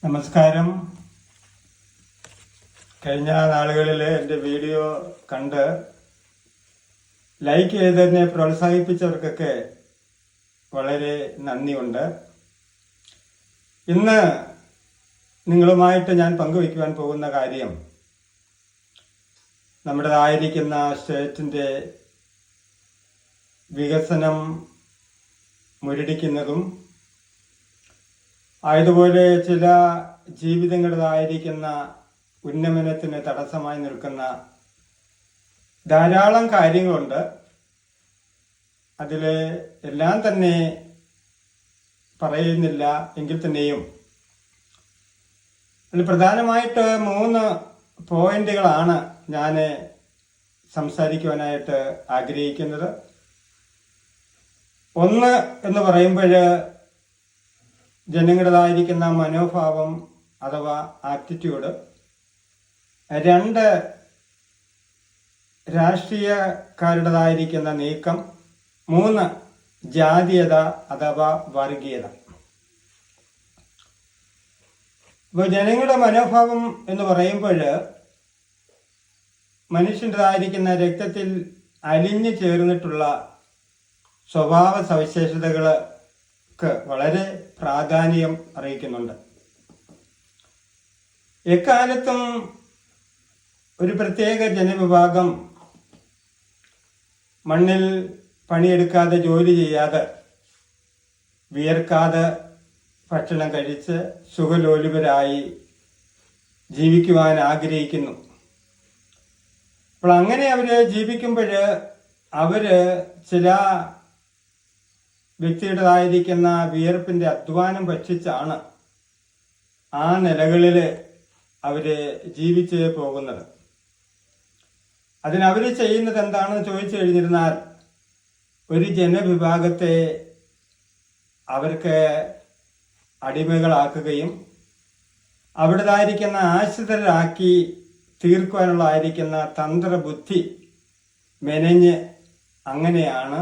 നമസ്കാരം. കഴിഞ്ഞ നാളുകളിൽ എൻ്റെ വീഡിയോ കണ്ട് ലൈക്ക് ചെയ്തതിനെ പ്രോത്സാഹിപ്പിച്ചവർക്കൊക്കെ വളരെ നന്ദിയുണ്ട്. ഇന്ന് നിങ്ങളുമായിട്ട് ഞാൻ പങ്കുവയ്ക്കുവാൻ പോകുന്ന കാര്യം നമ്മുടേതായിരിക്കുന്ന സ്റ്റേറ്റിൻ്റെ വികസനം മുരടിക്കുന്നതും അതുപോലെ ചില ജീവിതങ്ങളുടേതായിരിക്കുന്ന ഉന്നമനത്തിന് തടസ്സമായി നിൽക്കുന്ന ധാരാളം കാര്യങ്ങളുണ്ട്. അതിൽ എല്ലാം തന്നെ പറയുന്നില്ല എങ്കിൽ തന്നെയും അതിൽ പ്രധാനമായിട്ട് 3 പോയിന്റുകളാണ് ഞാൻ സംസാരിക്കുവാനായിട്ട് ആഗ്രഹിക്കുന്നത്. ഒന്ന് എന്ന് പറയുമ്പോൾ ജനങ്ങളുടേതായിരിക്കുന്ന മനോഭാവം അഥവാ ആറ്റിറ്റ്യൂഡ്. 2 രാഷ്ട്രീയക്കാരുടേതായിരിക്കുന്ന നീക്കം. 3 ജാതീയത അഥവാ വർഗീയത. ഇപ്പോൾ ജനങ്ങളുടെ മനോഭാവം എന്ന് പറയുമ്പോൾ മനുഷ്യൻ്റെതായിരിക്കുന്ന രക്തത്തിൽ അലിഞ്ഞു ചേർന്നിട്ടുള്ള സ്വഭാവ സവിശേഷതകൾക്ക് വളരെ പ്രാധാന്യം അറിയിക്കുന്നുണ്ട്. എക്കാലത്തും ഒരു പ്രത്യേക ജനവിഭാഗം മണ്ണിൽ പണിയെടുക്കാതെ ജോലി ചെയ്യാതെ വിയർക്കാതെ ഭക്ഷണം കഴിച്ച് സുഖലോലുപരായി ജീവിക്കുവാൻ ആഗ്രഹിക്കുന്നു. അപ്പോൾ അങ്ങനെ അവർ ജീവിക്കുമ്പോൾ അവർ ചില വ്യക്തിയുടേതായിരിക്കുന്ന വിയർപ്പിൻ്റെ അധ്വാനം ഭക്ഷിച്ചാണ് ആ നിലകളിൽ അവർ ജീവിച്ച് പോകുന്നത്. അതിനവർ ചെയ്യുന്നത് എന്താണെന്ന് ചോദിച്ചു കഴിഞ്ഞിരുന്നാൽ ഒരു ജനവിഭാഗത്തെ അവർക്ക് അടിമകളാക്കുകയും അവിടേതായിരിക്കുന്ന ആശ്രിതരാക്കി തീർക്കുവാനുള്ളതായിരിക്കുന്ന തന്ത്രബുദ്ധി മെനഞ്ഞ് അങ്ങനെയാണ്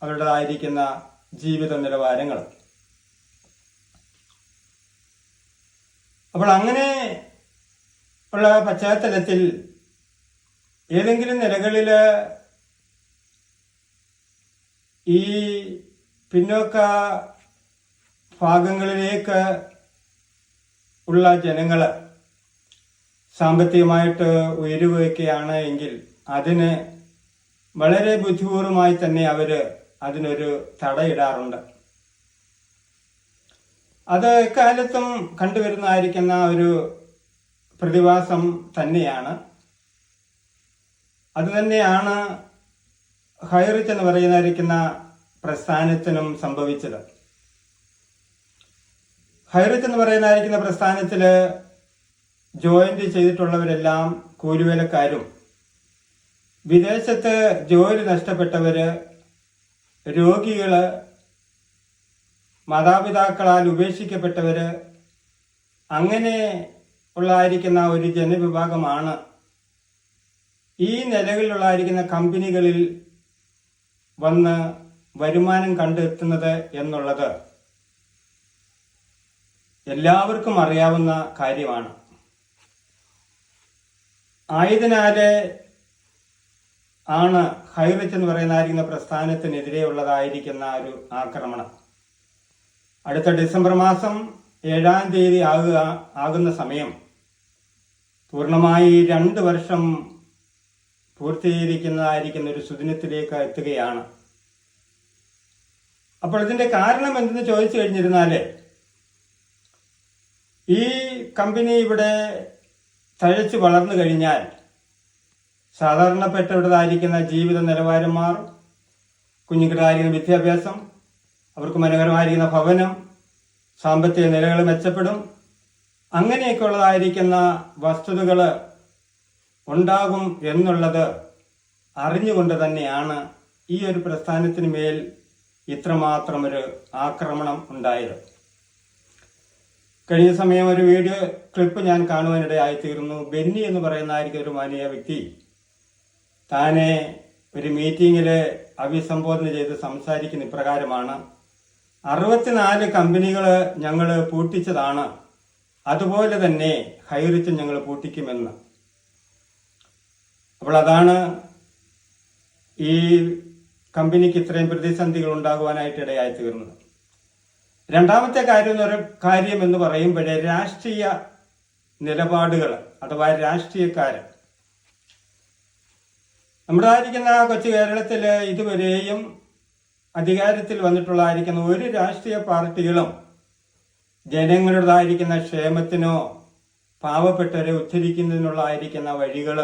അവരുടേതായിരിക്കുന്ന ജീവിത നിലവാരങ്ങൾ. അപ്പോൾ അങ്ങനെ ഉള്ള പശ്ചാത്തലത്തിൽ ഏതെങ്കിലും നിലകളിൽ ഈ പിന്നോക്ക ഭാഗങ്ങളിലേക്ക് ഉള്ള ജനങ്ങൾ സാമ്പത്തികമായിട്ട് ഉയരുകയൊക്കെയാണ് എങ്കിൽ അതിന് വളരെ ബുദ്ധിപൂർവമായി തന്നെ അവർ അതിനൊരു തടയിടാറുണ്ട്. അത് എക്കാലത്തും കണ്ടുവരുന്നതായിരിക്കുന്ന ഒരു പ്രതിഭാസം തന്നെയാണ്. അതുതന്നെയാണ് ഹൈറിച്ച് എന്ന് പറയുന്നതായിരിക്കുന്ന പ്രസ്ഥാനത്തിനും സംഭവിച്ചത്. ഹൈറിച്ച് എന്ന് പറയുന്നതായിരിക്കുന്ന പ്രസ്ഥാനത്തിൽ ജോയിന്റ് ചെയ്തിട്ടുള്ളവരെല്ലാം കൂലിവേലക്കാരും വിദേശത്ത് ജോലി നഷ്ടപ്പെട്ടവര്, രോഗികള്, മാതാപിതാക്കളാൽ ഉപേക്ഷിക്കപ്പെട്ടവര്, അങ്ങനെ ഉള്ളതായിരിക്കുന്ന ഒരു ജനവിഭാഗമാണ് ഈ നിലകളിലുള്ളതായിരിക്കുന്ന കമ്പനികളിൽ വന്ന് വരുമാനം കണ്ടെത്തുന്നത് എന്നുള്ളത് എല്ലാവർക്കും അറിയാവുന്ന കാര്യമാണ്. ആയതിനാല് ആണ് ഹൈറിച്ച് എന്ന് പറയുന്നതായിരിക്കുന്ന പ്രസ്ഥാനത്തിനെതിരെയുള്ളതായിരിക്കുന്ന ഒരു ആക്രമണം. അടുത്ത ഡിസംബർ മാസം 7-ാം തീയതി ആകുന്ന സമയം പൂർണ്ണമായി 2 വർഷം പൂർത്തീകരിക്കുന്നതായിരിക്കുന്ന ഒരു സുദിനത്തിലേക്ക് എത്തുകയാണ്. അപ്പോൾ ഇതിന്റെ കാരണം എന്തെന്ന് ചോദിച്ചു കഴിഞ്ഞിരുന്നാല് ഈ കമ്പനി ഇവിടെ തഴച്ചു വളർന്നു കഴിഞ്ഞാൽ സാധാരണപ്പെട്ടവരുടേതായിരിക്കുന്ന ജീവിത നിലവാരം മാറും. കുഞ്ഞുങ്ങളുടേതായിരിക്കുന്ന വിദ്യാഭ്യാസം, അവർക്ക് മനോഹരമായിരിക്കുന്ന ഭവനം, സാമ്പത്തിക നിലകൾ മെച്ചപ്പെടും. അങ്ങനെയൊക്കെ ഉള്ളതായിരിക്കുന്ന വസ്തുതകൾ ഉണ്ടാകും എന്നുള്ളത് അറിഞ്ഞുകൊണ്ട് തന്നെയാണ് ഈ ഒരു പ്രസ്ഥാനത്തിന് മേൽ ഇത്രമാത്രം ഒരു ആക്രമണം ഉണ്ടായത്. കഴിഞ്ഞ സമയം ഒരു വീഡിയോ ക്ലിപ്പ് ഞാൻ കാണുവാനിടയായി തീർന്നു. ബെന്നി എന്ന് പറയുന്നതായിരിക്കും ഒരു മാന്യ വ്യക്തി താനെ ഒരു മീറ്റിങ്ങിൽ അഭിസംബോധന ചെയ്ത് സംസാരിക്കുന്ന ഇപ്രകാരമാണ്: 64 കമ്പനികൾ ഞങ്ങൾ പൂട്ടിച്ചതാണ്. അതുപോലെ തന്നെ ഹൈറിച്ചും ഞങ്ങൾ പൂട്ടിക്കുമെന്ന്. അപ്പോൾ അതാണ് ഈ കമ്പനിക്ക് ഇത്രയും പ്രതിസന്ധികൾ ഉണ്ടാകുവാനായിട്ട് ഇടയായി തീർന്നത്. രണ്ടാമത്തെ കാര്യം എന്ന് പറയുമ്പോഴേ രാഷ്ട്രീയ നിലപാടുകൾ അഥവാ രാഷ്ട്രീയക്കാരൻ. നമ്മുടെതായിരിക്കുന്ന കൊച്ചു കേരളത്തില് ഇതുവരെയും അധികാരത്തിൽ വന്നിട്ടുള്ളതായിരിക്കുന്ന ഒരു രാഷ്ട്രീയ പാർട്ടികളും ജനങ്ങളുടേതായിരിക്കുന്ന ക്ഷേമത്തിനോ പാവപ്പെട്ടവരെ ഉദ്ധരിക്കുന്നതിനുള്ളതായിരിക്കുന്ന വഴികൾ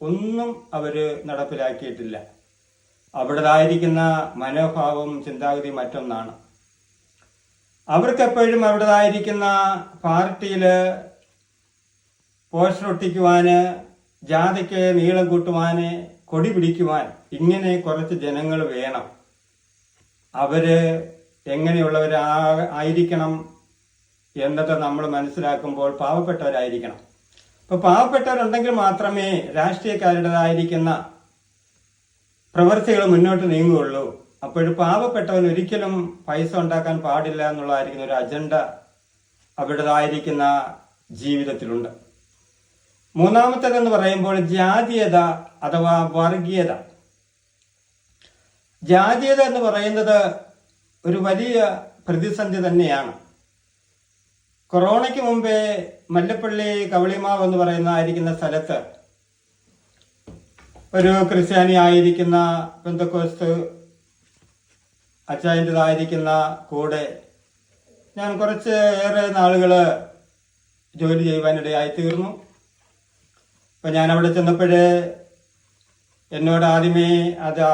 ഒന്നും അവര് നടപ്പിലാക്കിയിട്ടില്ല. അവിടേതായിരിക്കുന്ന മനോഭാവം ചിന്താഗതി മറ്റൊന്നാണ്. അവർക്കെപ്പോഴും അവിടേതായിരിക്കുന്ന പാർട്ടിയില് പോസ്റ്റർ ഒട്ടിക്കുവാന്, ജാഥയ്ക്ക് നീളം കൂട്ടുവാന്, കൊടി പിടിക്കുവാൻ ഇങ്ങനെ കുറച്ച് ജനങ്ങൾ വേണം. അവര് എങ്ങനെയുള്ളവരായിരിക്കണം എന്നത് നമ്മൾ മനസ്സിലാക്കുമ്പോൾ പാവപ്പെട്ടവരായിരിക്കണം. അപ്പൊ പാവപ്പെട്ടവരുണ്ടെങ്കിൽ മാത്രമേ രാഷ്ട്രീയക്കാരുടേതായിരിക്കുന്ന പ്രവൃത്തികൾ മുന്നോട്ട് നീങ്ങുകയുള്ളൂ. അപ്പോഴും പാവപ്പെട്ടവൻ ഒരിക്കലും പൈസ ഉണ്ടാക്കാൻ പാടില്ല എന്നുള്ളതായിരിക്കുന്ന ഒരു അജണ്ട അവരുടേതായിരിക്കുന്ന ജീവിതത്തിലുണ്ട്. മൂന്നാമത്തേതെന്ന് പറയുമ്പോൾ ജാതീയത അഥവാ വർഗീയത. ജാതീയത എന്ന് പറയുന്നത് ഒരു വലിയ പ്രതിസന്ധി തന്നെയാണ്. കൊറോണയ്ക്ക് മുമ്പേ മല്ലപ്പള്ളി കവളിമാവ് എന്ന് പറയുന്നതായിരിക്കുന്ന സ്ഥലത്ത് ഒരു ക്രിസ്ത്യാനി ആയിരിക്കുന്ന പെന്തക്കോസ്ത് അച്ചായൻ്റെതായിരിക്കുന്ന കൂടെ ഞാൻ കുറച്ച് ഏറെ നാളുകൾ ജോലി ചെയ്യുവാനിടയായി തീർന്നു. അപ്പം ഞാൻ അവിടെ ചെന്നപ്പോഴേ എന്നോട് ആദ്യമേ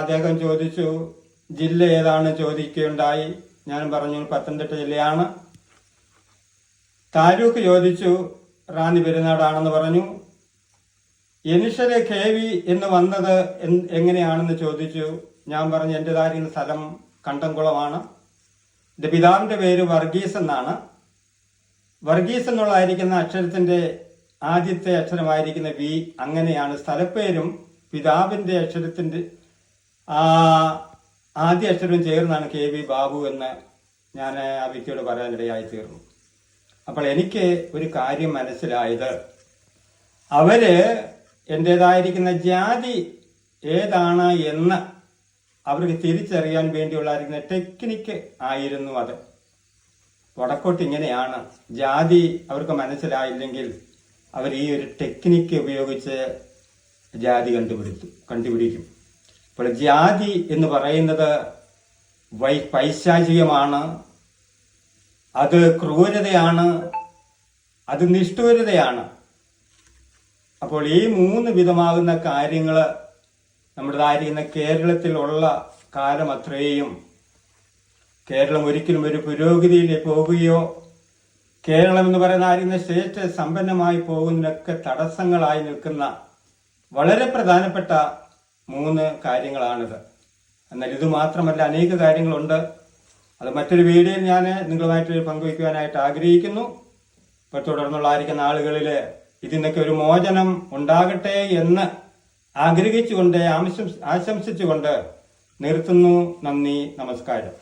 അദ്ദേഹം ചോദിച്ചു, ജില്ല ഏതാണ് ചോദിക്കുകയുണ്ടായി. ഞാൻ പറഞ്ഞു പത്തനംതിട്ട ജില്ലയാണ്. താലൂക്ക് ചോദിച്ചു, റാന്നി പെരുന്നാടാണെന്ന് പറഞ്ഞു. ഇനിഷ്യല് KV എന്ന് വന്നത് എങ്ങനെയാണെന്ന് ചോദിച്ചു. ഞാൻ പറഞ്ഞു എൻ്റെതായിരിക്കുന്ന സ്ഥലം കണ്ടംകുളമാണ്. എൻ്റെ പിതാവിൻ്റെ പേര് വർഗീസ് എന്നാണ്. വർഗീസ് എന്നുള്ളതായിരിക്കുന്ന അക്ഷരത്തിന്റെ ആദ്യത്തെ അക്ഷരമായിരിക്കുന്ന V, അങ്ങനെയാണ് സ്ഥലപ്പേരും പിതാവിന്റെ അക്ഷരത്തിന്റെ ആദ്യ അക്ഷരവും ചേർന്നാണ് KV ബാബു എന്ന് ഞാൻ ആ വ്യക്തിയോട് പറയാനിടയായി തീർന്നു. അപ്പോൾ എനിക്ക് ഒരു കാര്യം മനസ്സിലായത്, അവര് എന്റേതായിരിക്കുന്ന ജാതി ഏതാണ് എന്ന് അവർക്ക് തിരിച്ചറിയാൻ വേണ്ടിയുള്ളതായിരിക്കുന്ന ടെക്നിക്ക് ആയിരുന്നു അത്. വടക്കോട്ട് ഇങ്ങനെയാണ്, ജാതി അവർക്ക് മനസ്സിലായില്ലെങ്കിൽ അവർ ഈ ഒരു ടെക്നിക്ക് ഉപയോഗിച്ച് ജാതി കണ്ടുപിടിക്കും. അപ്പോൾ ജാതി എന്ന് പറയുന്നത് പൈശാചികമാണ്, അത് ക്രൂരതയാണ്, അത് നിഷ്ഠൂരതയാണ്. അപ്പോൾ ഈ 3 വിധമാകുന്ന കാര്യങ്ങൾ നമ്മുടേതായിരിക്കുന്ന കേരളത്തിലുള്ള കാലം അത്രയും കേരളം ഒരിക്കലും ഒരു പുരോഗതിയിലേക്ക് പോകുകയോ കേരളം എന്ന് പറയുന്ന സ്റ്റേറ്റ് സമ്പന്നമായി പോകുന്നതിനൊക്കെ തടസ്സങ്ങളായി നിൽക്കുന്ന വളരെ പ്രധാനപ്പെട്ട 3 കാര്യങ്ങളാണിത്. എന്നാൽ ഇത് മാത്രമല്ല, അനേക കാര്യങ്ങളുണ്ട്. അത് മറ്റൊരു വീഡിയോയിൽ ഞാൻ നിങ്ങളുമായിട്ട് പങ്കുവയ്ക്കുവാനായിട്ട് ആഗ്രഹിക്കുന്നു. ഇപ്പോൾ തുടർന്നുള്ളതായിരിക്കുന്ന ആളുകളിൽ ഇതിനൊക്കെ ഒരു മോചനം ഉണ്ടാകട്ടെ എന്ന് ആഗ്രഹിച്ചുകൊണ്ട് ആശംസിച്ചുകൊണ്ട് നിർത്തുന്നു. നന്ദി, നമസ്കാരം.